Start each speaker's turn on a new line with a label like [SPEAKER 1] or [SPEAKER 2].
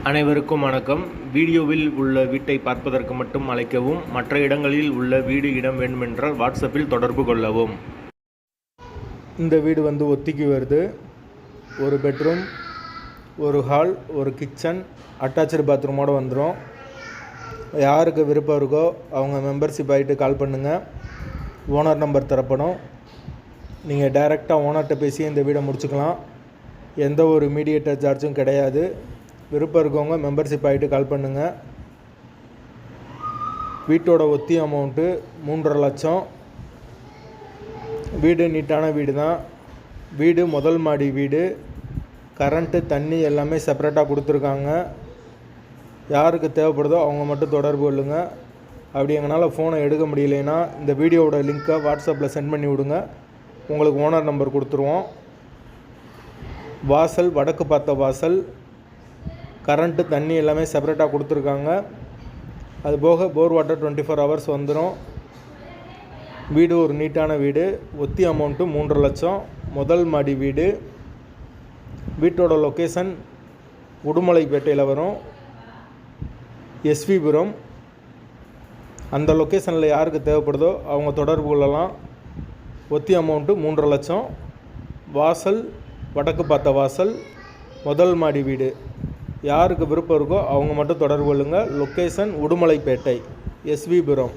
[SPEAKER 1] அனைவருக்கும் வணக்கம். வீடியோவில் உள்ள வீட்டை பார்ப்பதற்கு மட்டும் அழைக்கவும். மற்ற இடங்களில் உள்ள வீடு இடம் வேண்டுமென்றால் வாட்ஸ்அப்பில் தொடர்பு கொள்ளவும்.
[SPEAKER 2] இந்த வீடு ஒத்திக்கு வருது. ஒரு பெட்ரூம், ஒரு ஹால், ஒரு கிச்சன், அட்டாச்சு பாத்ரூமோடு வந்துடும். யாருக்கு விருப்பம் இருக்கோ அவங்க மெம்பர்ஷிப் ஆகிட்டு கால் பண்ணுங்கள். ஓனர் நம்பர் தரப்படும். நீங்கள் டைரெக்டாக ஓனர்கிட்ட பேசி இந்த வீடை முடிச்சுக்கலாம். எந்த ஒரு மீடியேட்டர் சார்ஜும் கிடையாது. விருப்பம் இருக்கவங்க மெம்பர்ஷிப் ஆகிட்டு கால் பண்ணுங்கள். வீட்டோட ஒத்தி அமௌண்ட்டு 3.5 லட்சம். வீடு நீட்டான வீடு தான். வீடு முதல் மாடி வீடு. கரண்ட்டு, தண்ணி எல்லாமே செப்பரேட்டாக கொடுத்துருக்காங்க. யாருக்கு தேவைப்படுதோ அவங்க மட்டும் தொடர்பு கொள்ளுங்கள். அப்படி எங்களால் ஃபோனை எடுக்க முடியலைன்னா இந்த வீடியோவோட லிங்க்கை வாட்ஸ்அப்பில் சென்ட் பண்ணி விடுங்க. உங்களுக்கு ஓனர் நம்பர் கொடுத்துருவோம். வாசல் வடக்கு பார்த்த வாசல். கரண்ட்டு, தண்ணி எல்லாமே செப்பரேட்டாக கொடுத்துருக்காங்க. அதுபோக போர் வாட்டர் 24 ஹவர்ஸ் வந்துடும். வீடு ஒரு நீட்டான வீடு. ஒத்தி அமௌண்ட்டு 3.5 லட்சம். முதல் மாடி வீடு. வீட்டோட லொக்கேஷன் உடுமலைப்பேட்டையில் வரும், எஸ்விபுரம். அந்த லொக்கேஷனில் யாருக்கு தேவைப்படுதோ அவங்க தொடர்பு கொள்ளலாம். ஒத்தி அமௌண்ட்டு 3.5 லட்சம். வாசல் வடக்கு பார்த்த வாசல், முதல் மாடி வீடு. யாருக்கு விருப்பம் இருக்கோ அவங்க மட்டும் தொடர்பு கொள்ளுங்கள். லொக்கேஷன் உடுமலைப்பேட்டை, எஸ்விபுரம்.